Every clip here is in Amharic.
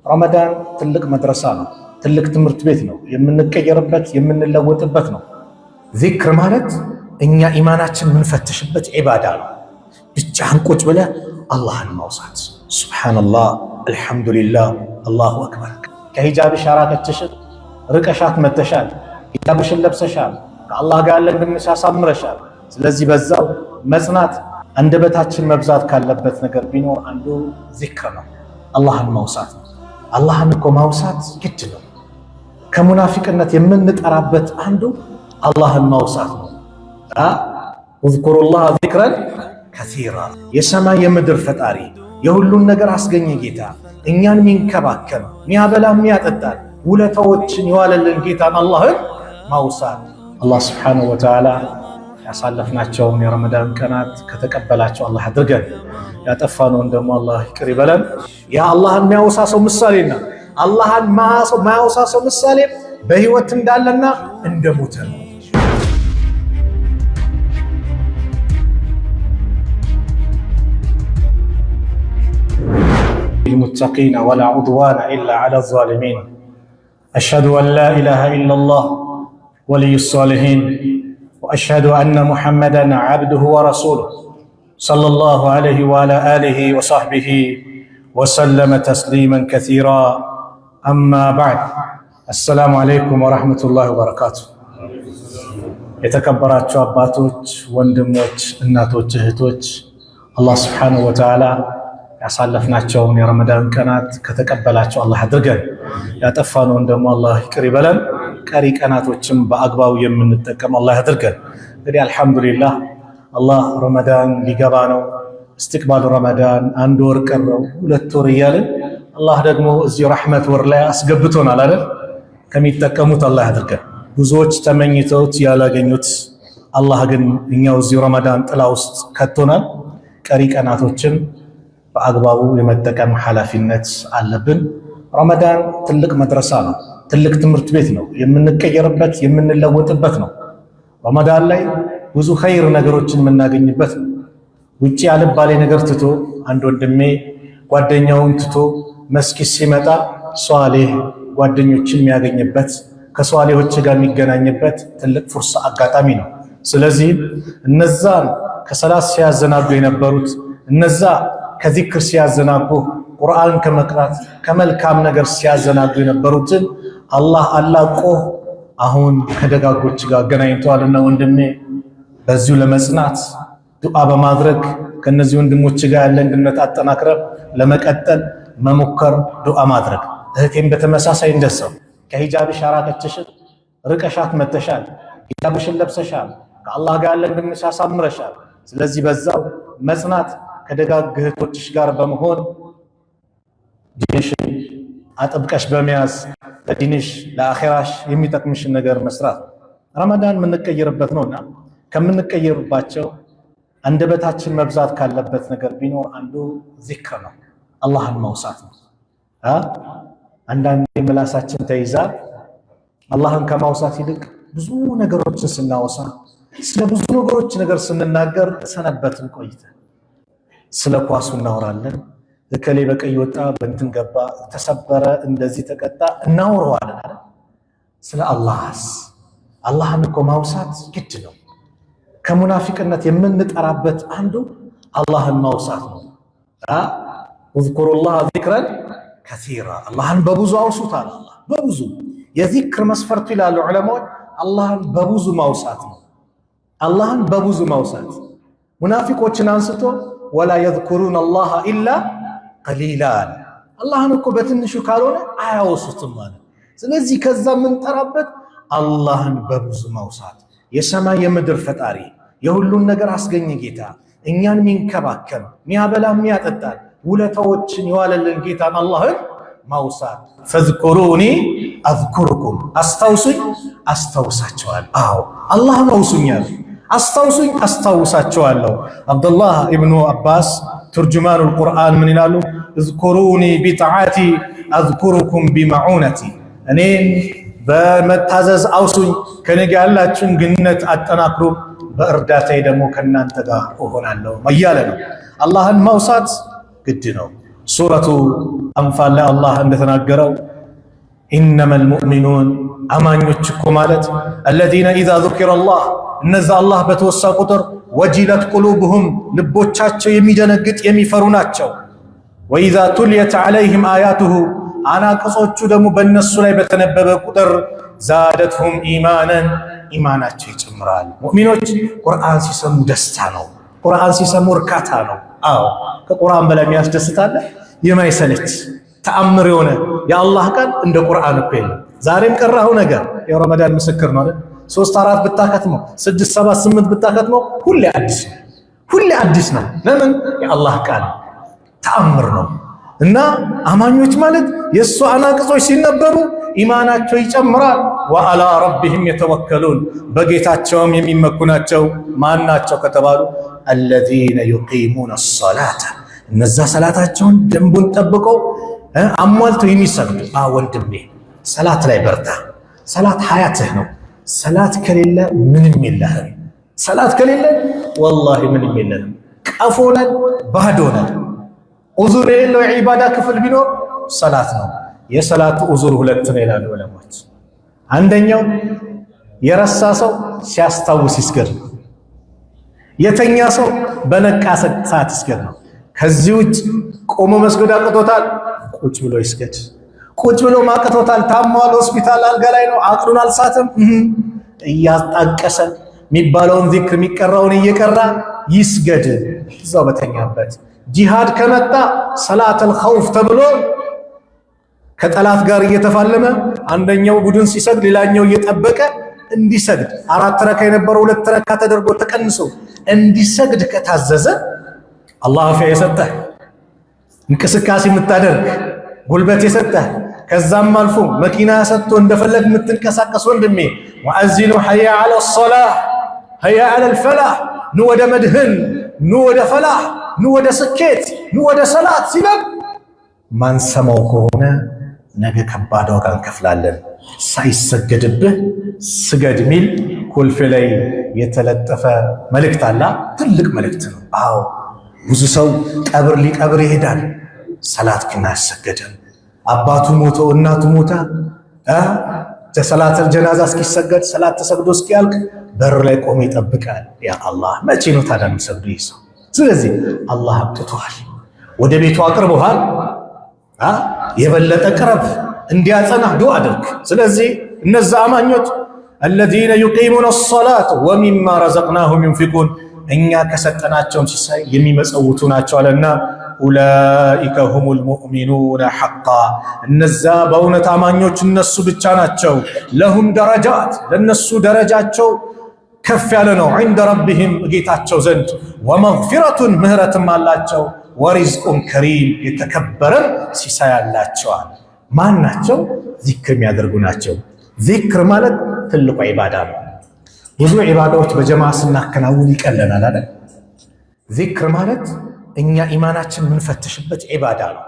ረመዳን ትልቅ መድረሳ ነው፣ ትልቅ ትምህርት ቤት ነው፣ የምንቀየርበት የምንለወጥበት ነው። ዚክር ማለት እኛ ኢማናችን የምንፈትሽበት ዒባዳ ነው። ብቻህን ቁጭ ብለህ አላህን ማውሳት፣ ሱብሓነላህ፣ አልሐምዱሊላህ፣ አላሁ አክበር። ከሂጃብሽ አራቀችሽን ርቀሻት መተሻል፣ ሂጃብሽን ለብሰሻል፣ ከአላህ ጋር ያለን ግንኙነት አሳምረሻል። ስለዚህ በዛው መጽናት፣ አንደበታችን መብዛት ካለበት ነገር ቢኖር አንዱ ዚክር ነው፣ አላህን ማውሳት ነው። አላህን እኮ ማውሳት ግድ ነው። ከሙናፊቅነት የምንጠራበት አንዱ አላህን ማውሳት ነው። እዝኩሩላህ ዚክረን ከሲራ። የሰማይ የምድር ፈጣሪ የሁሉን ነገር አስገኘ ጌታ፣ እኛን ሚንከባከብ ሚያበላ ሚያጠጣል ውለታዎችን የዋለልን ጌታን አላህን ማውሳት። አላህ ስብሓነሁ ወተዓላ ያሳለፍናቸውን የረመዳን ቀናት ከተቀበላቸው አላህ አድርገን፣ ያጠፋነውን ደግሞ አላህ ይቅር ይበለን። ያ አላህን የሚያወሳ ሰው ምሳሌና አላህን ማያወሳ ሰው ምሳሌ በህይወት እንዳለና እንደሞተ ነው። للمتقين ولا عدوان إلا على الظالمين أشهد أن لا إله إلا الله ولي الصالحين وأشهد أن محمدا عبده ورسوله صلى الله عليه وعلى آله وصحبه وسلم تسليما كثيرا أما بعد السلام عليكم ورحمة الله وبركاته የተከበራችሁ አባቶች፣ ወንድሞች፣ እናቶች፣ እህቶች አላህ ስብሓነሁ ወተዓላ ያሳለፍናቸውን የረመዳን ቀናት ከተቀበላቸው አላህ አድርገን፣ ያጠፋነውን ደግሞ አላህ ይቅር ይበለን። ቀሪ ቀናቶችም በአግባቡ የምንጠቀም አላህ አድርገን። እንግዲህ አልሐምዱሊላህ አላህ ረመዳን ሊገባ ነው። እስትቅባሉ ረመዳን አንድ ወር ቀረው፣ 2 ወር እያልን አላህ ደግሞ እዚህ ረሕመት ወር ላይ አስገብቶናል አይደል? ከሚጠቀሙት አላህ አድርገን። ብዙዎች ተመኝተውት ያላገኙት አላህ ግን እኛው እዚህ ረመዳን ጥላ ውስጥ ከቶናል። ቀሪ ቀናቶችን በአግባቡ የመጠቀም ኃላፊነት አለብን። ረመዳን ትልቅ መድረሳ ነው፣ ትልቅ ትምህርት ቤት ነው፣ የምንቀየርበት የምንለወጥበት ነው። ረመዳን ላይ ብዙ ኸይር ነገሮችን የምናገኝበት ነው። ውጪ ያልባሌ ነገር ትቶ አንድ ወንድሜ ጓደኛውን ትቶ መስጊድ ሲመጣ ሷሊህ ጓደኞችን የሚያገኝበት ከሷሊሆች ጋር የሚገናኝበት ትልቅ ፍርሳ አጋጣሚ ነው። ስለዚህ እነዛን ከሰላት ሲያዘናጉ የነበሩት እነዛ ከዚክር ሲያዘናጉ ቁርአን ከመቅራት ከመልካም ነገር ሲያዘናጉ የነበሩትን አላህ አላቆ አሁን ከደጋጎች ጋር አገናኝቷልና ወንድሜ በዚሁ ለመጽናት ዱዓ በማድረግ ከነዚህ ወንድሞች ጋር ያለን ግንኙነት አጠናክረን ለመቀጠል መሞከር፣ ዱዓ ማድረግ። እህቴም በተመሳሳይ እንደሰው ከሂጃብሽ አራቀችሽን ርቀሻት መተሻል፣ ሂጃብሽን ለብሰሻል፣ ከአላህ ጋር ያለን ግንኙነት አሳምረሻል። ስለዚህ በዛው መጽናት ከደጋግ እህቶችሽ ጋር በመሆን ዲንሽን አጥብቀሽ በመያዝ ለዲንሽ ለአኺራሽ የሚጠቅምሽን ነገር መስራት። ረመዳን የምንቀይርበት ነውና ከምንቀይርባቸው አንደበታችን መብዛት ካለበት ነገር ቢኖር አንዱ ዚክር ነው፣ አላህን ማውሳት ነው። አንዳንዴ ምላሳችን ተይዛ አላህን ከማውሳት ይልቅ ብዙ ነገሮችን ስናወሳ ስለ ብዙ ነገሮች ነገር ስንናገር ሰነበትን ቆይተን ስለ ኳሱ እናወራለን። እከሌ በቀይ ወጣ በእንትን ገባ ተሰበረ እንደዚህ ተቀጣ እናወራዋለን አይደል? ስለ አላህን እኮ ማውሳት ግድ ነው። ከሙናፊቅነት የምንጠራበት አንዱ አላህን ማውሳት ነው። እዝኩሩላህ ዚክረን ከሲራ። አላህን በብዙ አውሱታል። አላህ በብዙ የዚክር መስፈርቱ ይላሉ ዑለማዎች አላህን በብዙ ማውሳት ነው። አላህን በብዙ ማውሳት ሙናፊቆችን አንስቶ ወላ የዝኩሩን አላህ ኢላ ቀሊላ። አላህን እኮ በትንሹ ካልሆነ አያወሱትም ማለት። ስለዚህ ከዛ የምንጠራበት አላህን በብዙ ማውሳት፣ የሰማይ የምድር ፈጣሪ የሁሉን ነገር አስገኘ ጌታ፣ እኛን ሚንከባከብ ሚያበላ ሚያጠጣል ውለታዎችን የዋለልን ጌታን አላህን ማውሳት። ፈዝኩሩኒ አዝኩርኩም፣ አስታውሱኝ አስታውሳቸዋለሁ። አዎ አላህን አውሱኛል፣ አስታውሱኝ አስታውሳቸዋለሁ። አብዱላህ ኢብኑ አባስ ትርጅማኑል ቁርአን ምን ይላሉ? እዝኩሩኒ ቢጣዓቲ አዝኩሩኩም ቢመዑነቲ፣ እኔን በመታዘዝ አውሱኝ፣ ከኔ ጋር ያላችሁን ግንኙነት አጠናክሩ፣ በእርዳታዬ ደግሞ ከእናንተ ጋር እሆናለሁ እያለ ነው። አላህን ማውሳት ግድ ነው። ሱረቱ አንፋል ላይ አላህ እንደተናገረው ኢነመል ሙእሚኑን አማኞች እኮ ማለት الذين اذا ذكر الله እነዛ አላህ በተወሳ ቁጥር ወጂለት ቁሉብሁም ልቦቻቸው የሚደነግጥ የሚፈሩ ናቸው። وإذا تليت عليهم آياته አናቅጾቹ ደግሞ በእነሱ ላይ በተነበበ ቁጥር ዛደትሁም ኢማናን ኢማናቸው ይጨምራል። ሙእሚኖች ቁርአን ሲሰሙ ደስታ ነው። ቁርአን ሲሰሙ እርካታ ነው። አዎ ከቁርአን በላይ የሚያስደስታል የማይሰለች ተአምር የሆነ የአላህ ቃል እንደ ቁርአን እኮ የለም። ዛሬም ቀራው ነገር የረመዳን ምስክር ነው አይደል? 3 4 ብታከትመው 6 7 8 ብታከትመው ሁሌ አዲስ ነው። ለምን? የአላህ ቃል ተአምር ነው። እና አማኞች ማለት የሱ አናቅጾች ሲነበቡ ኢማናቸው ይጨምራል። ወአላ ረቢሂም የተወከሉን በጌታቸውም የሚመኩ ናቸው። ማን ናቸው ከተባሉ الذين يقيمون الصلاة እነዛ ሰላታቸውን ደንቡን ጠብቀው አሟልተው የሚሰግዱ። ወንድሜ ሰላት ላይ በርታ። ሰላት ሐያትህ ነው። ሰላት ከሌለ ምንም የለህም። ሰላት ከሌለ ወላሂ ምንም የለንም። ቀፎነን ባዶነን። ዑዙር የሌለው የዒባዳ ክፍል ቢኖር ሰላት ነው። የሰላት ዑዙር ሁለት ነው ይላሉ ዑለማዎች። አንደኛው የረሳ ሰው ሲያስታውስ ይስገድ ነው። የተኛ ሰው በነቃ ሰዓት ይስገድ ነው። ከዚህ ውጭ ቆሞ መስገድ አቅቶታል፣ ቁጭ ብሎ ይስገድ። ቁጭ ብሎ ማቅቶታል፣ ታሟል፣ ሆስፒታል አልጋ ላይ ነው፣ አቅሉን አልሳተም፣ እያጣቀሰ የሚባለውን ዚክር የሚቀራውን እየቀራ ይስገድ እዛው በተኛበት። ጂሃድ ከመጣ ሰላተል ኸውፍ ተብሎ ከጠላት ጋር እየተፋለመ አንደኛው ቡድን ሲሰግድ ሌላኛው እየጠበቀ እንዲሰግድ 4 ረካ የነበረው 2 ረካ ተደርጎ ተቀንሶ እንዲሰግድ ከታዘዘ አላህ አፊያ የሰጠህ እንቅስቃሴ የምታደርግ ጉልበት የሰጠህ ከዛም አልፎ መኪና ሰጥቶ እንደፈለግ የምትንቀሳቀስ ወንድሜ ወአዚኑ ሐያ ዐለ ሶላህ ሐያ ዐለል ፈላህ ኑ ወደ መድህን ኑ ወደ ፈላህ ኑ ወደ ስኬት ኑ ወደ ሰላት ሲለን ማንሰማው ከሆነ ነገ ከባድ ዋጋ እንከፍላለን። ሳይሰገድብህ ስገድ ሚል ኮልፌ ላይ የተለጠፈ መልእክት አለ። ትልቅ መልእክት ነው። አዎ ብዙ ሰው ቀብር ሊቀብር ይሄዳል፣ ሰላት ግን አያሰገድም። አባቱ ሞቶ እናቱ ሞታ ሰላተል ጀናዛ እስኪሰገድ ሰላት ተሰግዶ እስኪያልቅ በር ላይ ቆሞ ይጠብቃል። ያ አላህ መቼ ነው ታዲያ የሚሰግዱ ይህ ሰው? ስለዚህ አላህ አብቅቷል፣ ወደ ቤቱ አቅርቦሃል። የበለጠ ቅረብ፣ እንዲያጸናህ ዱዓ አድርግ። ስለዚህ እነዛ አማኞች الذين يقيمون الصلاة ومما رزقناهم ينفقون እኛ ከሰጠናቸውም ሲሳይ የሚመጸውቱ ናቸው አለና ኡላኢከ ሁሙል ሙእሚኑነ ሐቃ እነዛ በእውነት አማኞች እነሱ ብቻ ናቸው። ለሁም ደረጃት ለነሱ ደረጃቸው ከፍ ያለ ነው። عند ربهم ጌታቸው ዘንድ ወመግፊረቱን ምህረትም አላቸው። ወሪዝቁን ከሪም የተከበረ ሲሳይ አላቸዋል። ማን ናቸው? ዚክር የሚያደርጉ ናቸው። ዚክር ማለት ትልቁ ዒባዳ ነው። ብዙ ዒባዳዎች በጀማዓ ስናከናውን ይቀለናል አይደል? ዚክር ማለት እኛ ኢማናችን የምንፈትሽበት ዒባዳ ነው።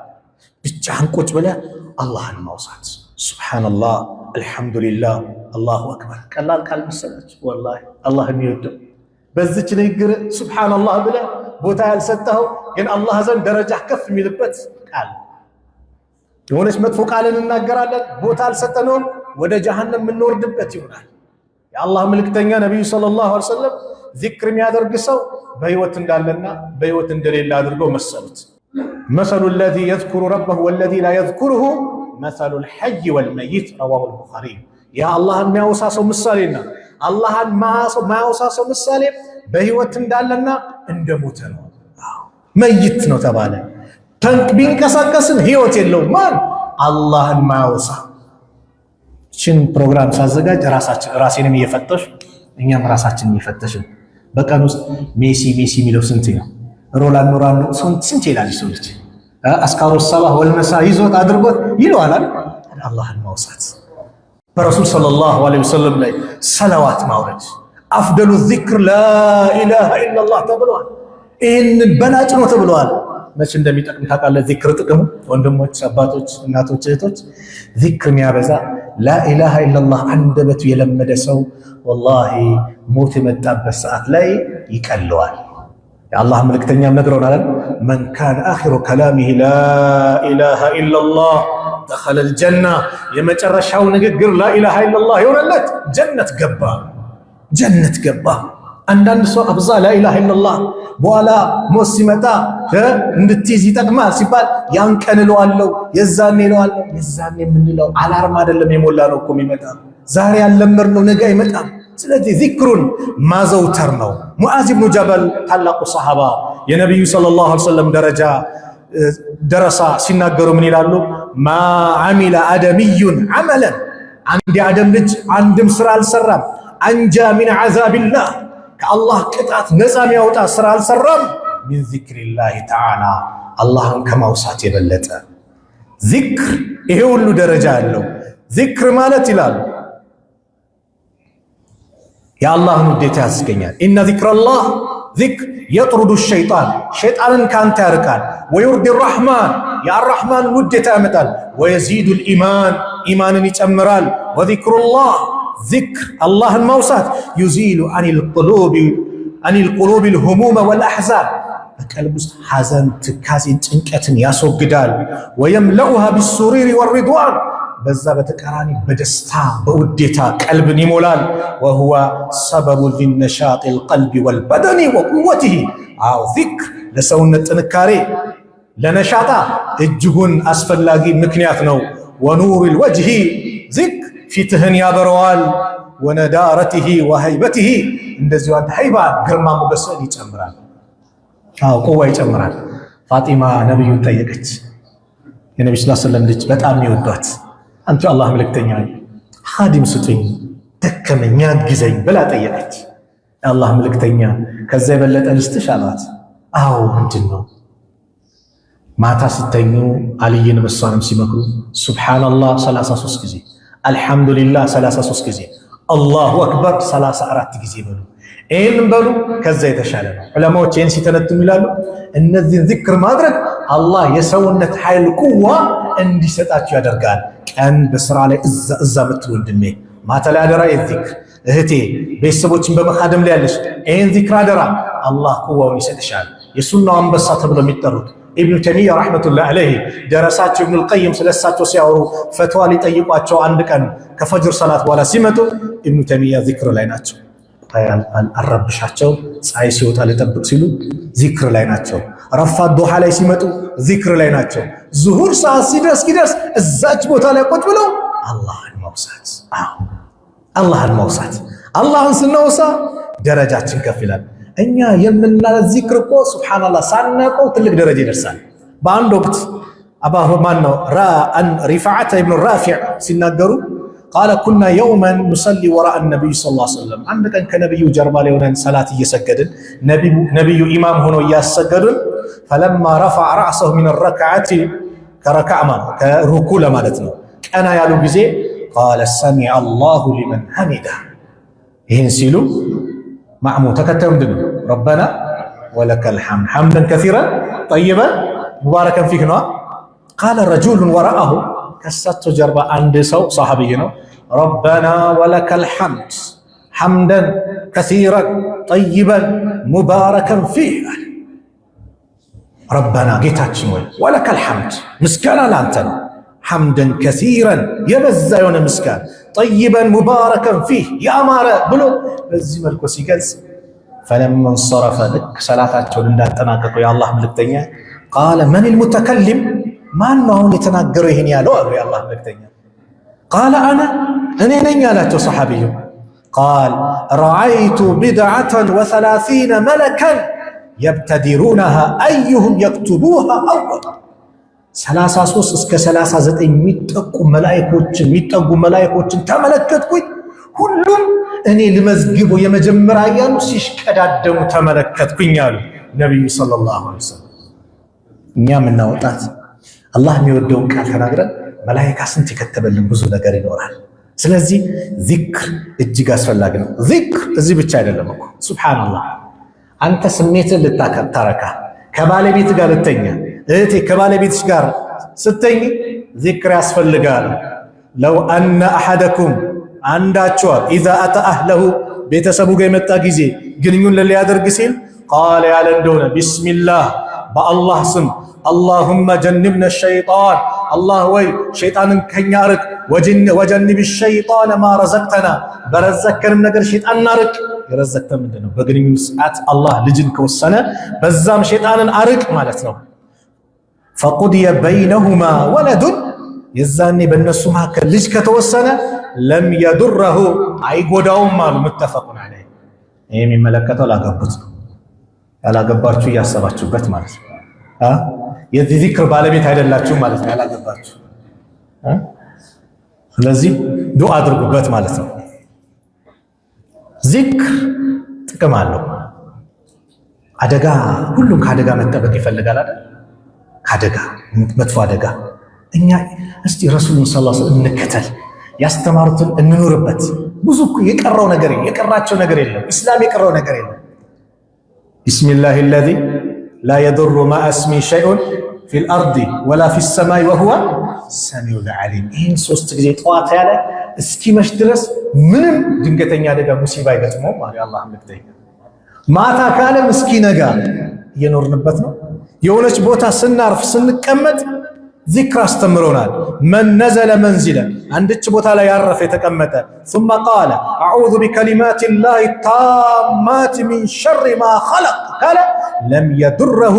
ብቻህን ቁጭ ብለህ አላህን ማውሳት ሱብሓነላህ፣ አልሐምዱሊላህ፣ አላሁ አክበር። ቀላል ቃል መሰላችሁ? ወላሂ አላህ የሚወደው በዚች ንግግር ሱብሓነላህ ብለህ ቦታ ያልሰጠኸው ግን አላህ ዘንድ ደረጃ ከፍ የሚልበት ቃል። የሆነች መጥፎ ቃልን እናገራለን፣ ቦታ አልሰጠነውም፣ ወደ ጀሃነም የምንወርድበት ይሆናል። የአላህ መልእክተኛ ነቢዩ ሰለላሁ ዐለይሂ ወሰለም ዚክር የሚያደርግ ሰው በህይወት እንዳለና በህይወት እንደሌለ አድርገው መሰሉት። መሰሉ ለዚ የዝኩሩ ረበሁ ወለዚ ላ የዝኩሩሁ መሰሉ ልሐይ ወልመይት ረዋሁ ልቡኻሪ። የአላህን የሚያወሳ ሰው ምሳሌና አላህን ማያወሳ ሰው ምሳሌ በህይወት እንዳለና እንደሞተ ነው። መይት ነው ተባለ። ቢንቀሳቀስም ህይወት የለውም። ማን? አላህን ማያወሳ። ችን ፕሮግራም ሳዘጋጅ ራሴንም እየፈተሽ እኛም ራሳችንን እየፈተሽን በቀን ውስጥ ሜሲ የሚለው ስንት ነው? ሮላንዶ ስንት ይላል? ሰው ልጅ አስካሩ ሰባህ ወልመሳ ይዞት አድርጎት ይለዋል። አላህን ማውሳት በረሱል ሰለላሁ ዐለይሂ ወሰለም ላይ ሰለዋት ማውረድ አፍደሉ ዚክር ላኢላሃ ኢለላህ ተብሏል። ይህንን በላጭ ነው ተብሏል። መቼ እንደሚጠቅም ታውቃለህ? ዚክር ጥቅሙ ወንድሞች፣ አባቶች፣ እናቶች፣ እህቶች ዚክር የሚያበዛ ላኢላሃ ኢለላህ አንደበቱ የለመደ ሰው ወላሂ ሞት የመጣበት ሰዓት ላይ ይቀለዋል። የአላህ መልእክተኛም ነግረውናል። من كان آخر كلامه لا إله إلا الله دخل الجنة يمجرشاو نغغر لا إله إلا الله يونلت جنة قبا አንዳንድ ሰው አብዛ لا إله إلا الله በኋላ ሞት ሲመጣ እንድትይዝ ይጠቅማል ሲባል ያን ቀን እለዋለሁ የዛኔ እለዋለሁ የዛኔ የምንለው አላርም አይደለም የሞላ ነው እኮ የሚመጣ ዛሬ ያለመርነው ነገ አይመጣም ስለዚህ ዚክሩን ማዘውተር ነው ሙዓዝ ኢብኑ ጀበል ታላቁ ሰሃባ የነብዩ ሰለላሁ ዐለይሂ ወሰለም ደረሳ ሲናገሩ ምን ይላሉ ማ አሚለ አደሚዩን አመለን አንድ የአደም ልጅ አንድም ስራ አልሰራም አንጃ ሚን ዐዛቢላህ ከአላህ ቅጣት ነፃ የሚያወጣ ስራ አልሰራም ሚን ዚክሪላህ ተዓላ አላህን ከማውሳት የበለጠ ዚክር ይሄ ሁሉ ደረጃ ያለው ዚክር ማለት ይላሉ የአላህን ውዴታ ያስገኛል ኢነ ዚክረላህ ዚክር የጥሩዱ ሸይጣንን ካንተ ያርቃል ወይርዲ الرحማን የአርራህማን ውዴታ ያመጣል ወየዚዱ ኢማንን ይጨምራል ወዚክሩላህ ذكر الله الموسات يزيل عن القلوب الهموم والأحزان بقلب حزن تكازين ጭንቀትን ያስወግዳል ويملأها بالسرور والرضوان በዛ በተቃራኒ በደስታ በውዴታ ቀልብን ይሞላል وهو سبب للنشاط القلب والبدن وقوته አው ذكر ለሰውነት ጥንካሬ ለነሻጣ እጅጉን አስፈላጊ ምክንያት ነው ونور الوجه ذكر ፊትህን ያበረዋል ወነዳረቲሂ ወሃይበቲሂ እንደዚህ አንተ ሃይባ ግርማ ሞገስን ይጨምራል አው ቆዋ ይጨምራል ፋጢማ ነብዩን ጠየቀች የነብዩ ሰለላሁ ዐለይሂ ወሰለም ልጅ በጣም ይወዷት አንተ አላህ መልእክተኛ ኻዲም ስጡኝ ደከመኛ ግዘኝ ብላ ጠየቀች አላህ መልእክተኛ ከዛ የበለጠ ልስጥሽ አላት አው ምንድነው ማታ ስተኙ አልይን በሷንም ሲመክሩ ሱብሃንአላህ 33 ጊዜ አልহামዱሊላህ 33 ጊዜ አላሁ አክበር 34 ጊዜ በሉ ይሄን በሉ ከዛ የተሻለ ነው ዑለማዎች ይሄን ሲተነትሙ ይላሉ እነዚህን ዚክር ማድረግ አላህ የሰውነት ኃይል ቁዋ እንዲሰጣችሁ ያደርጋል ቀን በስራ ላይ እዛ ወንድሜ ማታ ላይ አደራ የዚክር እህቴ ቤተሰቦችን በመካደም ላይ ያለሽ ይሄን ዚክር አደራ አላህ ቁዋውን ይሰጥሻል የሱናው አንበሳ ተብሎ የሚጠሩት ኢብኑ ተይሚያ ረህመቱላህ ዐለይሂ ደረሳቸው ኢብኑል ቀይም ስለሳቸው ሲያወሩ ፈትዋ ሊጠይቋቸው አንድ ቀን ከፈጅር ሰላት በኋላ ሲመጡ ኢብኑ ተይሚያ ዚክር ላይ ናቸው አረብሻቸው ፀሐይ ሲወጣ ሊጠብቅ ሲሉ ዚክር ላይ ናቸው ረፋት ዱሃ ላይ ሲመጡ ዚክር ላይ ናቸው ዙሁር ሰዓት ሲደርስ እዛች ቦታ ላይ ቁጭ ብለው አላህን ማውሳት አላህን ስናወሳ ደረጃችን ከፍ ይላል እኛ የምናለ ዚክር እኮ ሱብሃንአላህ ሳናቀው ትልቅ ደረጃ ይደርሳል በአንድ ወቅት አባሁ ማነው ሪፋዓት ኢብኑ ራፊዕ ሲናገሩ قال كنا يوما نصلي وراء النبي صلى الله عليه وسلم عند كان كنبي جربا ላይ ሆነን ሰላት እየሰገድን ነብዩ ኢማም ሆኖ እያሰገዱን فلما رفع رأسه من الركعه كركعه كركوع ማለት ነው ቀና ያሉ ጊዜ قال سمع الله لمن حمده ይሄን ሲሉ معمو تكتم دم ربنا ولك الحمد حمدا كثيرا طيبا مباركا فيك نوع قال رجل وراءه كسات جربا عند سو صحابينا ربنا ولك الحمد حمدا كثيرا طيبا مباركا فيه ربنا جيتاتشن ولك الحمد مسكنا لانتنا حمدا كثيرا يبزا يوم مسكان طيبا مباركا فيه يا مارا بلو بزي ملكو سيجلس فلما انصرف لك صلاتاቸው እንዳጠናቀቁ የአላህ መልእክተኛ قال من المتكلم ማን ነው የተናገረው ይሄን ያለው አሉ የአላህ መልእክተኛ قال انا ነኝ ያላቸው ሰሃቢዩ قال رايت بدعه و30 ملكا يبتدرونها ايهم يكتبوها اول 33 እስከ 39 የሚጠጉ መላእክቶችን ተመለከትኩኝ ሁሉም እኔ ለመዝግቦ የመጀመሪያ ያሉ ሲሽቀዳደሙ ተመለከትኩኝ አሉ ነብዩ ሰለላሁ ዐለይሂ ወሰለም እኛ ምናወጣት አላህ የሚወደውን ቃል ተናግረን መላእክት ስንት ይከተበልን ብዙ ነገር ይኖራል ስለዚህ ዚክር እጅግ አስፈላጊ ነው ዚክር እዚህ ብቻ አይደለም እኮ ሱብሃንአላህ አንተ ስሜትን ልታከታረካ ከባለቤት ጋር ልተኛ እህቴ ከባለቤትሽ ጋር ስትተኝ ዚክር ያስፈልጋል ለው አነ አሐደኩም አንዳችሁ اذا اتى اهله ቤተሰቡ ጋር የመጣ ጊዜ ግንኙን ሊያደርግ ሲል قال ያለ እንደሆነ ቢስሚላህ በአላህ ስም اللهم جنبنا الشيطان الله ወይ ሸይጣንን ከኛ አርቅ وجنب الشيطان ما رزقتنا በረዘከንም ነገር ሸይጣን አርቅ የረዘከን ምንድነው በግንኙነት ሰዓት አላህ ልጅን ከወሰነ በዛም ሸይጣንን አርቅ ማለት ነው فقضي بينهما ولد የዛኔ በእነሱ መካከል ልጅ ከተወሰነ لم يضره አይጎዳውም አሉ متفقون عليه ይሄ የሚመለከተው ላገቡት ነው ያላገባችሁ ያሰባችሁበት ማለት ነው የዚህ ዚክር ባለቤት አይደላችሁ ማለት ነው ያላገባችሁ ስለዚህ ዱዓ አድርጉበት ማለት ነው ዚክር ጥቅም አለው አደጋ ሁሉም ከአደጋ መጠበቅ ይፈልጋል አይደል ከአደጋ መጥፎ አደጋ እኛ እስቲ ረሱሉን ሰለላሁ ዐለይሂ ወሰለም እንከተል ያስተማሩትን እንኑርበት ብዙ የቀረው ነገር የቀራቸው ነገር የለም እስላም የቀረው ነገር የለም ቢስሚላሂ الذي لا يضر ما اسمي شيء في الارض ولا في السماء وهو السميع العليم ይሄን ሶስት ጊዜ ጧት ያለ እስኪመሽ ድረስ ምንም ድንገተኛ አደጋ ሙሲባ አይገጥመው ማለት አላህ ምክተይ ማታ ካለ ምስኪነጋ እየኖርንበት ነው የሆነች ቦታ ስናርፍ ስንቀመጥ ذكر استمرونا من نزل منزلا عندك ቦታ ላይ ያረፈ የተቀመጠ ثم قال اعوذ بكلمات الله التامات من شر ما خلق قال لم يضره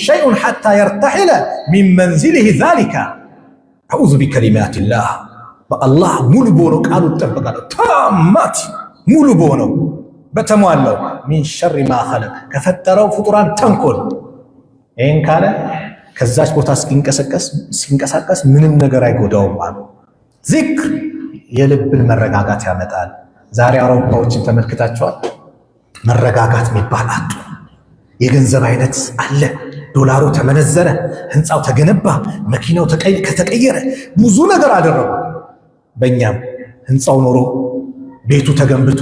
شيء حتى يرتحل من منزله ذلك اعوذ بكلمات الله بالله ሙሉ ቦኖ ቃሉ ተጠበቃለ ታማት ሙሉ ቦኖ በተሟላው من شر ما خلق ከፈጠረው ፍጡራን ተንኮል ይሄን ካለ ከዛች ቦታ ሲንቀሳቀስ ምንም ነገር አይጎዳውም አሉ ዚክር የልብን መረጋጋት ያመጣል ዛሬ አውሮፓዎችን ተመልክታቸዋል መረጋጋት የሚባል አጡ የገንዘብ አይነት አለ ዶላሩ ተመነዘረ ህንጻው ተገነባ መኪናው ተቀየረ ብዙ ነገር አደረጉ በእኛም ህንጻው ኖሮ ቤቱ ተገንብቶ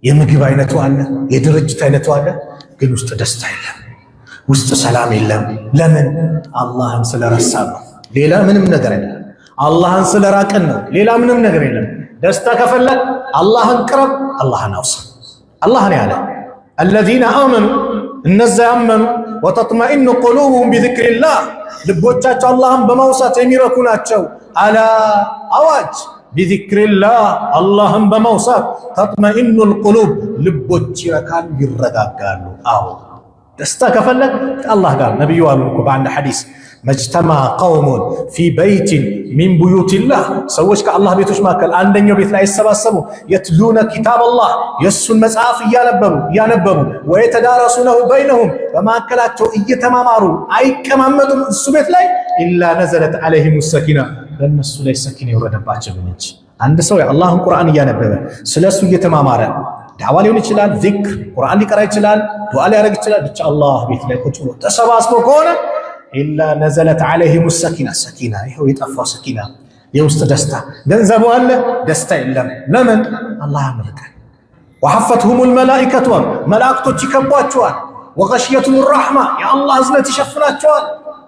የምግብ አይነቱ አለ የድርጅት አይነቱ አለ ግን ውስጥ ደስታ የለም ውስጥ ሰላም የለም ለምን አላህን ስለረሳ ነው ሌላ ምንም ነገር የለም አላህን ስለራቀን ነው ሌላ ምንም ነገር የለም ደስታ ከፈለክ አላህን ቅረብ አላህን አውሳ አላህን ያለ الذين آمنوا እነዛ ያመኑ وتطمئن قلوبهم بذكر الله ልቦቻቸው አላህን በማውሳት የሚረኩ ናቸው አላ አዋጅ بذكر الله አላህን በማውሳት تطمئن القلوب ልቦች ይረካሉ ይረጋጋሉ አዎ ደስታ ከፈለክ አላህ ጋር ነብዩ አሉን በአንድ ሐዲስ مجتمع قوم في بيت من بيوت الله ሰዎች ከአላህ ቤቶች መካከል አንደኛው ቤት ላይ ይሰባሰቡ يتلون كتاب الله የሱን መጽሐፍ ያነበቡ ويتدارسونه بينهم በማከላቸው እየተማማሩ አይቀማመጡም እሱ ቤት ላይ إلا نزلت عليهم السكينة ለነሱ ላይ ሰኪና ይወረደባቸው እንጂ አንድ ሰው የአላህን ቁርአን እያነበበ ስለሱ እየተማማረ ዳዋ ሊሆን ይችላል ዚክር ቁርአን ሊቀራ ይችላል ዱዓ ሊያደርግ ይችላል ብቻ አላህ ቤት ላይ ቁጭ ብሎ ተሰባስቦ ከሆነ إلا نزلت عليهم السكينة سكينة ይሄው የጠፋው ሰኪና የውስጥ ደስታ ገንዘቡ አለ ደስታ የለም ለምን አላህ አመለከ وحفتهم الملائكة መላእክቶች ይከቧቸዋል وغشيتهم الرحمة يا الله እዝነት ይሸፍናቸዋል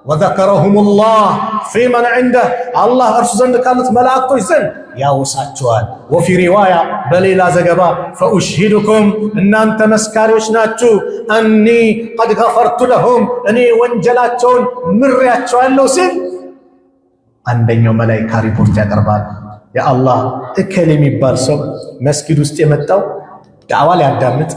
وذكرهم الله في من عنده الله እርሱ ዘንድ ካሉት መላእክቶች ዘንድ ያወሳቸዋል وفي رواية በሌላ ዘገባ فأشهدكم እናንተ መስካሪዎች ናችሁ أني قد غفرت لهم እኔ ወንጀላቸውን ምሬያቸዋለሁ ሲል አንደኛው መላእክት ሪፖርት ያቀርባል ያ አላህ እከሌ የሚባል ሰው መስጊድ ውስጥ የመጣው ዳዋ ሊያዳምጥ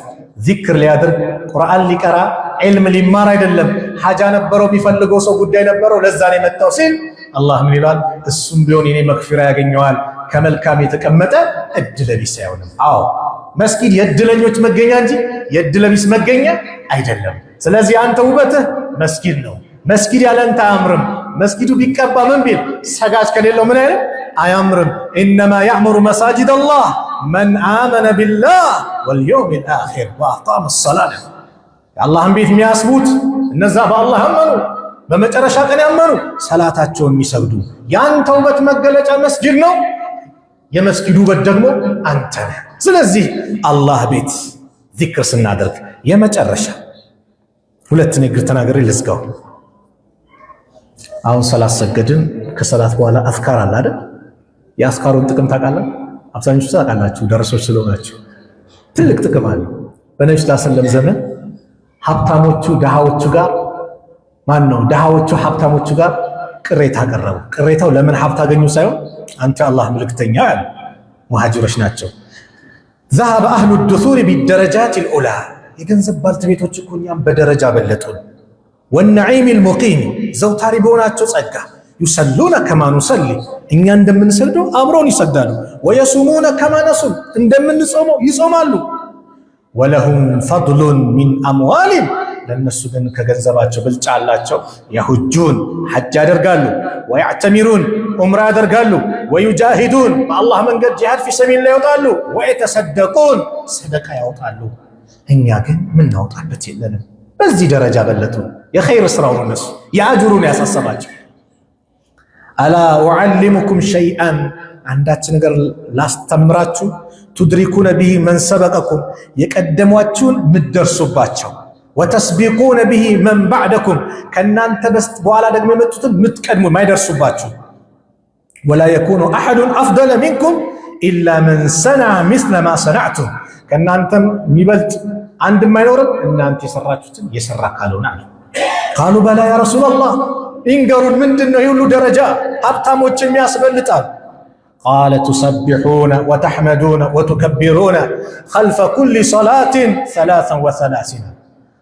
ዚክር ሊያደርግ ቁርአን ሊቀራ ዒልም ሊማር አይደለም ሐጃ ነበረው የሚፈልገው ሰው ጉዳይ ነበረው ለዛ ነው የመጣው ሲል አላህ ምን ይላል እሱም ቢሆን የኔ መግፊራ ያገኘዋል ከመልካም የተቀመጠ እድለቢስ አይሆንም አዎ መስጊድ የእድለኞች መገኛ እንጂ የእድለቢስ መገኛ አይደለም ስለዚህ አንተ ውበትህ መስጊድ ነው መስጊድ ያለንተ አያምርም መስጊዱ ቢቀባ ምን ቢል ሰጋጅ ከሌለው ምን አይነት አያምርም انما يعمر مساجد الله من آمن بالله واليوم الآخر وأقام الصلاة አላህን ቤት የሚያስቡት እነዛ በአላህ አመኑ በመጨረሻ ቀን ያመኑ ሰላታቸውን የሚሰግዱ ያንተ ውበት መገለጫ መስጊድ ነው የመስጊዱ ውበት ደግሞ አንተ ነህ ስለዚህ አላህ ቤት ዚክር ስናደርግ የመጨረሻ ሁለት ነገር ተናገረ ልዝጋው አሁን ሰላት ሰገድን ከሰላት በኋላ አዝካር አለ አይደል የአዝካሩን ጥቅም ታውቃለህ አብዛኞቹ ታውቃላችሁ ደረሶች ስለሆናችሁ ትልቅ ጥቅም አለ በነብዩ ሰለላሁ ዐለይሂ ወሰለም ዘመን ሀብታሞቹ ደሃዎቹ ጋር ማን ነው ድሃዎቹ ሀብታሞቹ ጋር ቅሬታ አቀረቡ። ቅሬታው ለምን ሀብት አገኙ ሳይሆን አንተ አላህ መልእክተኛ ያሉ ሙሃጅሮች ናቸው። ذهب اهل الدثور بالدرجات الاولى የገንዘብ ባልተቤቶች እኮ እኛም በደረጃ በለጡን። والنعيم المقيم ዘውታሪ በሆናቸው ጸጋ يصلون كما نصلي እኛ እንደምንሰግደው አብረውን ይሰግዳሉ። ويصومون كما نصوم እንደምንጾመው ይጾማሉ። ولهم فضل من اموال ለነሱ ግን ከገንዘባቸው ብልጫ አላቸው። يحجون حج ያደርጋሉ ويعتمرون ዑምራ ያደርጋሉ ويجاهدون በአላህ መንገድ ጂሃድ في سبيل الله ይወጣሉ ويتصدقون ሰደቃ ያወጣሉ። እኛ ግን ምን እናወጣበት የለንም። በዚህ ደረጃ በለጡ። የኸይር ስራው እነሱ ያጅሩን ያሳሰባቸው። አላ ወዐልሙኩም ሸይአን አንዳች ነገር ላስተምራችሁ ትድሪኩነ ቢሂ መን ሰበቀኩም የቀደሟችሁን ምትደርሱባቸው ወተስቢቁነ ቢሂ መን ባዕደኩም ከናንተ በኋላ ደግሞ የመጡትን ምትቀድሙ ማይደርሱባችሁ ወላ የኩኑ አሐዱን አፍደለ ሚንኩም ኢላ መን ሰነዐ ምስለ ማ ሰነዕቱም ከናንተም የሚበልጥ አንድም አይኖርም እናንተ የሰራችሁትን የሰራ ካልሆነ አለ። ቃሉ በላ ያ ረሱላላህ እንገሩን ምንድነው ይሁሉ ደረጃ ሀብታሞች የሚያስበልጣል? ቃለ ቱሰቢሑነ ወተሕመዱነ ወቱከቢሩነ ኸልፈ ኩሊ ሰላትን 33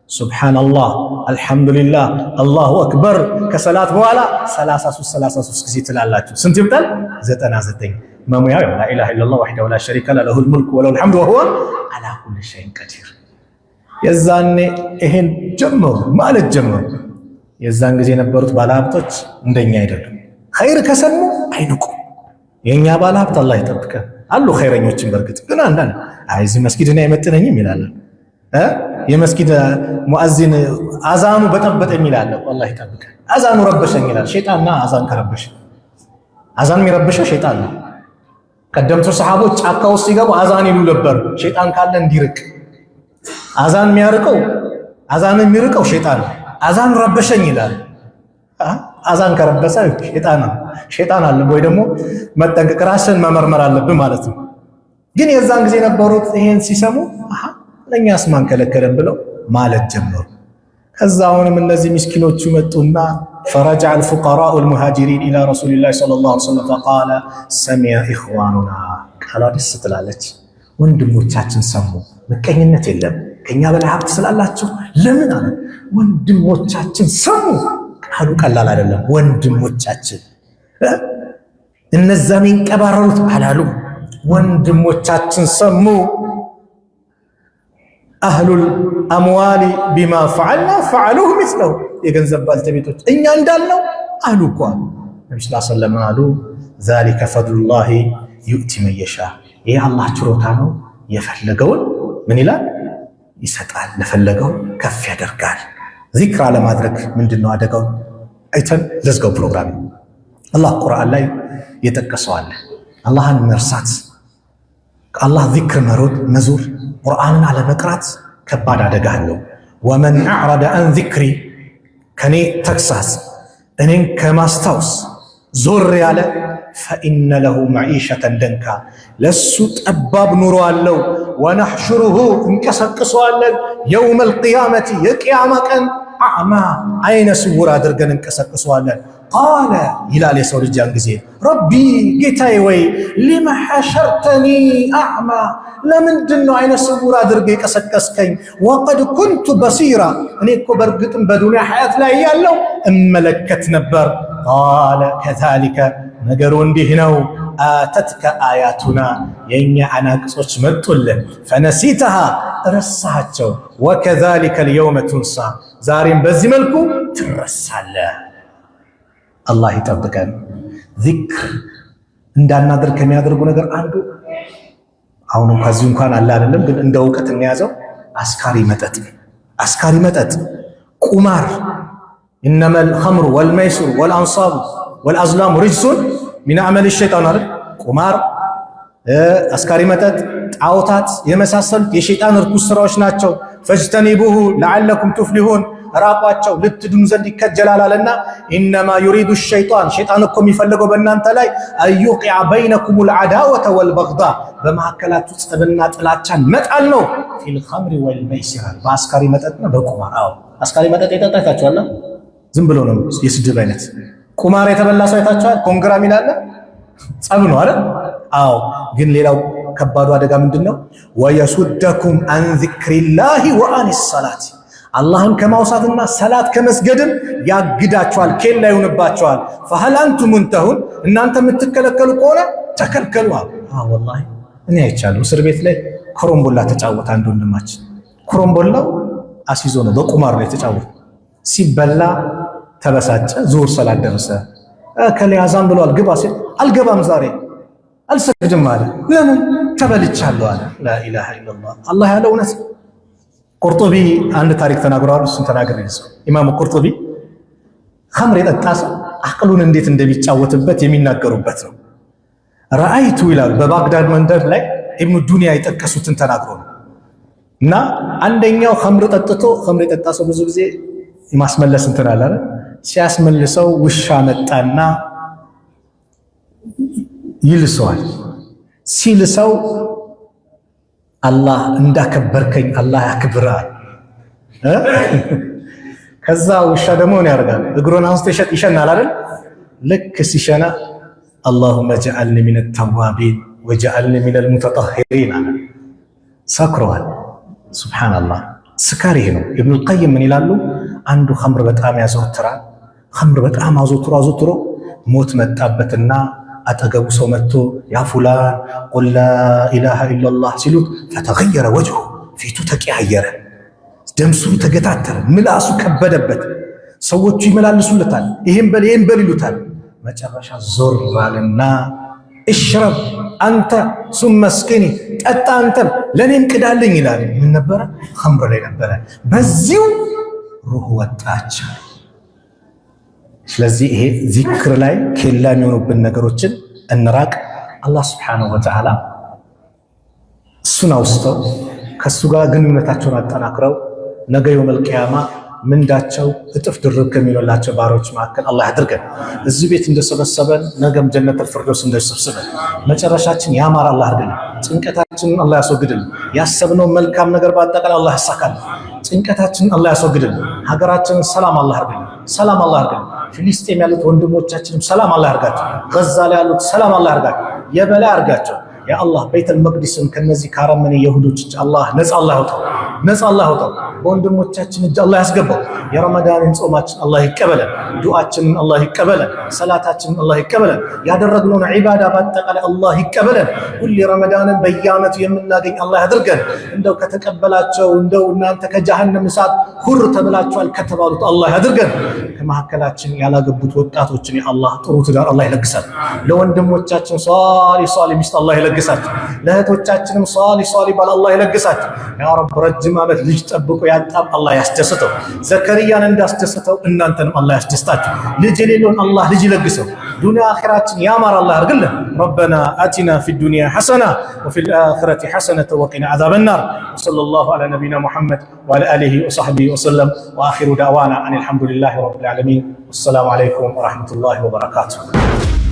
ሱብሓነላህ አልሐምዱሊላህ አላሁ አክበር ከሰላት በኋላ 33 ጊዜ ትላላችሁ። ስንት ይምጣል? 99 መሙያው ላኢላሃ ኢለላህ ወሕደሁ ላ ሸሪከ ለሁ ለሁል ሙልኩ ወለሁል ሐምዱ ወሁወ ዐላ ኩሊ ሸይኢን ቀዲር። የዛኔ ይሄን ጀመሩ ማለት ጀመሩ። የዛን ጊዜ የነበሩት ባለሀብቶች እንደኛ አይደሉም። ኸይር ከሰሙ አይንቁ። የኛ ባለሀብት አላህ ይጠብቀን አሉ ኸይረኞችን። በርግጥ ግን አንዳንድ እዚህ መስጊድ እኔ አይመጥነኝም ይላል። የመስጊድ ሙአዚን አዛኑ በጠበጠኝ ይላል። አላህ ይጠብቀን። አዛኑ ረበሸኝ ይላል። ሸይጣንና አዛን ከረበሸ አዛን የሚረበሸው ሸይጣን ነው። ቀደምቱ ሰሃቦች ጫካ ውስጥ ሲገቡ አዛን ይሉ ነበር፣ ሸይጣን ካለ እንዲርቅ። አዛን የሚርቀው ሸይጣን ነው። አዛን ረበሸኝ ይላል። አዛን ከረበሰ ሸይጣን አለ ወይ ደግሞ መጠንቀቅ ራስን መመርመር አለብን ማለት ነው። ግን የዛን ጊዜ የነበሩት ይሄን ሲሰሙ ለኛስ ማን ከለከለን ብለው ማለት ጀመሩ። ከዛ አሁንም እነዚህ ምስኪኖቹ መጡና فرجع الفقراء المهاجرين الى رسول الله صلى الله عليه وسلم فقال سمع اخواننا قالوا ደስ ትላለች ወንድሞቻችን ሰሙ። መቀኝነት የለም ከኛ በላይ ሀብት ስላላችሁ ለምን አለ ወንድሞቻችን ሰሙ። ቃሉ ቀላል አይደለም። ወንድሞቻችን እነዛ የሚንቀባረሩት አላሉ። ወንድሞቻችን ሰሙ። አህሉል አምዋሊ ቢማ ፈዐልና ፈዐሉሁ ሚስለሁ የገንዘብ ባልተቤቶች እኛ እንዳልነው አሉ እኮ ነብዩ ሰለላሁ ዐለይሂ ወሰለም አሉ ዛሊከ ፈድሉላሂ ዩእቲ መን የሻ ይህ አላህ ችሮታ ነው። የፈለገውን ምን ይላል ይሰጣል፣ ለፈለገው ከፍ ያደርጋል። ዚክር አለማድረግ ምንድነው አደጋው? አይተን ለዝጋው ፕሮግራም አላህ ቁርአን ላይ የጠቀሰው አለ። አላህን መርሳት ከአላህ ዚክር መዞር ቁርአንን አለመቅራት ከባድ አደጋ አለው። ወመን አዕረደ አን ዚክሪ ከኔ ተግሳጽ እኔን ከማስታወስ ዞር ያለ ፈኢነ ለሁ መዒሸተን ደንካ ለሱ ጠባብ ኑሮ አለው። ወነሕሹሩሁ እንቀሰቅሰዋለን የውመል ቂያመቲ የቅያማ ቀን አዕማ አይነ ስውር አድርገን እንቀሰቅሰዋለን። ቃለ ይላል የሰው ልጅ ያን ጊዜ ረቢ ጌታዬ ወይ ሊመ ሐሸርተኒ አዕማ ለምንድን ነው አይነ ስውር አድርገህ የቀሰቀስከኝ? ወቀድ ኩንቱ በሲራ እኔ እኮ በእርግጥም በዱንያ ሐያት ላይ ያለው እመለከት ነበር። ቃለ ከዛሊከ ነገሩ እንዲህ ነው አተትከ አያቱና የእኛ አናቅጾች መጡልህ ፈነሲተሃ ረሳሃቸው። ወከዛሊከ ልየውመ ቱንሳ ዛሬም በዚህ መልኩ ትረሳለህ። አላህ ይጠብቀን። ዚክር እንዳናደርግ ከሚያደርጉ ነገር አንዱ አሁንም ከዚህ እንኳን አለ አይደለም፣ ግን እንደ እውቀት እንያዘው አስካሪ መጠጥ፣ ቁማር ኢነመል ኸምሩ ወልመይሱር ወልአንሳቡ ወልአዝላሙ ሪጅሱን ሚን አመል ሸይጣን አይደል? ቁማር፣ አስካሪ መጠጥ፣ ጣዖታት የመሳሰሉት የሸይጣን ርኩስ ስራዎች ናቸው። ፈጅተኒቡሁ ለዓለኩም ቱፍሊሁን ራቋቸው ልትድኑ ዘንድ ይከጀላልና ኢነማ ዩሪዱ ሸይጣን ሸይጣን እኮ የሚፈልገው በእናንተ ላይ አዩቂዐ በይነኩም አልዓዳወተ ወልበግዳ በመካከላችሁ ጸብና ጥላቻን መጣል ነው። ፊል ኸምሪ ወልመይሲር በአስካሪ መጠጥና በቁማር። አስካሪ መጠጥ የጠጣችኋል ዝም ብሎ ነው የስድብ አይነት። ቁማር የተበላ ሰው አይታችኋል? ኮንግራ ሚላለ ጸብ ነው አይደል? አዎ። ግን ሌላው ከባዱ አደጋ ምንድነው? ወየሱደኩም አን ዚክሪላሂ ወአኒስ ሰላት፣ አላህን ከማውሳትና ሰላት ከመስገድም ያግዳቸዋል፣ ኬላ ይሆንባቸዋል። ፈሀል አንቱም ሙንተሁን፣ እናንተ የምትከለከሉ ከሆነ ተከልከሉ። ወላሂ እኔ አይቻለሁ። እስር ቤት ላይ ኮረምቦላ ተጫወተ አንድ ወንድማችን። ኮረምቦላው አሲዞ ነው፣ በቁማር ነው የተጫወተ። ሲበላ ተበሳጨ። ዙሁር ሰላት ደረሰ። ከሌ አዛን ብሏል ግባ ሲል አልገባም ዛሬ አልሰግድም አለ። ለምን? ተበልቻለሁ አለ። ላኢላሃ ኢለላህ። አላህ ያለው እውነት። ቁርጡቢ አንድ ታሪክ ተናግረዋል። እሱን ተናገረ ይዘው ኢማሙ ቁርጡቢ ኸምር የጠጣ ሰው አቅሉን እንዴት እንደሚጫወትበት የሚናገሩበት ነው። ረአይቱ ይላሉ በባግዳድ መንደር ላይ ኢብኑ ዱንያ የጠቀሱትን ተናግሮ ነው። እና አንደኛው ኸምር ጠጥቶ፣ ኸምር የጠጣ ሰው ብዙ ጊዜ ማስመለስ እንትን አለ። ሲያስመልሰው ውሻ መጣና ይልሰዋል። ሲልሰው አላህ እንዳከበርከኝ አላህ ያክብራል። ከዛ ውሻ ደግሞ ምን ያደርጋል? እግሩን አንስቶ ይሸናል አይደል? ልክ ሲሸና አላሁመ ጀዐልኒ ሚነ ተዋቢን ወጀዐልኒ ሚነል ሙተጠሂሪን አለ። ሰክሯል። ሱብሓነላህ። ስካር ይሄ ነው። ኢብኑል ቀይም ምን ይላሉ? አንዱ ኸምር በጣም ያዘወትራል። ኸምር በጣም አዘውትሮ ሞት መጣበትና አጠገቡ ሰው መጥቶ ያ ፉላን ቁል ላኢላሃ ኢለላህ ሲሉት ፈተገየረ ወጅሁ፣ ፊቱ ተቀያየረ፣ ደምስሩ ተገታተረ፣ ምላሱ ከበደበት። ሰዎቹ ይመላልሱለታል፣ ይሄን በል ይሉታል። መጨረሻ ዞር አለና እሽረብ አንተ ሱመ እስቅኒ፣ ጠጣ አንተም ለኔም ቅዳልኝ ይላል። ምን ነበረ? ኸምር ላይ ነበረ። በዚሁ ሩህ ወጣች። ስለዚህ ይሄ ዚክር ላይ ኬላ የሚሆኑብን ነገሮችን እንራቅ። አላህ ስብሓነሁ ወተዓላ እሱን አውስተው ከእሱ ጋር ግንኙነታቸውን አጠናክረው ነገ የውመል ቂያማ ምንዳቸው እጥፍ ድርብ ከሚሆንላቸው ባሮች መካከል አላህ ያድርገን። እዚህ ቤት እንደሰበሰበን ነገም ጀነተል ፊርደውስ እንደሰበሰበን መጨረሻችን ያማረ አላህ ያድርገን። ጭንቀታችንን አላህ ያስወግድልን። ያሰብነው መልካም ነገር በአጠቃላይ አላህ ያሳካል። ጭንቀታችንን አላህ ያስወግድልን። ሀገራችንን ሰላም አላህ ያድርገን። ሰላም አላህ ያድርገን። ፊሊስጤም ያሉት ወንድሞቻችንም ሰላም አላህ ያርጋቸው። ገዛ ላይ ያሉት ሰላም አላህ ያርጋቸው፣ የበላይ ያርጋቸው። ያ አላህ ቤተል መቅዲስን ከነዚህ ካረመኔ የሁዶች እጅ አላህ ነፃ አላህ ያውጣው፣ ነፃ አላህ ያውጣው። በወንድሞቻችን እጅ አላህ ያስገባው። የረመዳንን ጾማችን አላህ ይቀበለን፣ ዱዓችንን አላህ ይቀበለን፣ ሰላታችንን አላህ ይቀበለን፣ ያደረግነውን ዒባዳ በአጠቃላይ አላህ ይቀበለን። ሁሌ ረመዳንን በየዓመቱ የምናገኝ አላህ ያድርገን። እንደው ከተቀበላቸው እንደው እናንተ ከጀሃነም እሳት ሁር ተብላችኋል ከተባሉት አላህ ያድርገን። ከመካከላችን ያላገቡት ወጣቶችን የአላህ ጥሩ ትዳር አላህ ይለግሳል። ለወንድሞቻችን ሷሊህ ሚስት አላህ ይለግሳቸው። ለእህቶቻችንም ሷሊህ ባል አላህ ይለግሳቸው። ያ ረብ ረጅም ዓመት ልጅ ጠብቆ ያጣም አላህ ያስደስተው። ዘከርያን እንዳስደስተው እናንተንም አላህ ያስደስታችሁ። ልጅ የሌለውን አላህ ልጅ ይለግሰው። ዱንያ አኺራችን ያማረ አላህ ያርግልን። ረበና አቲና ፊ ዱንያ ሐሰና ወፊል አኺረቲ ሐሰነተ ወቂና ዐዛበናር። ወሰለላሁ ዐላ ነቢይና ሙሐመድ ወዐላ አሊሂ ወሰሕቢሂ ወሰለም። ወአኺሩ ዳዕዋና አኒል ሐምዱሊላሂ ረቢል ዓለሚን። ወሰላሙ ዐለይኩም ወረሕመቱላሂ ወበረካቱሁ።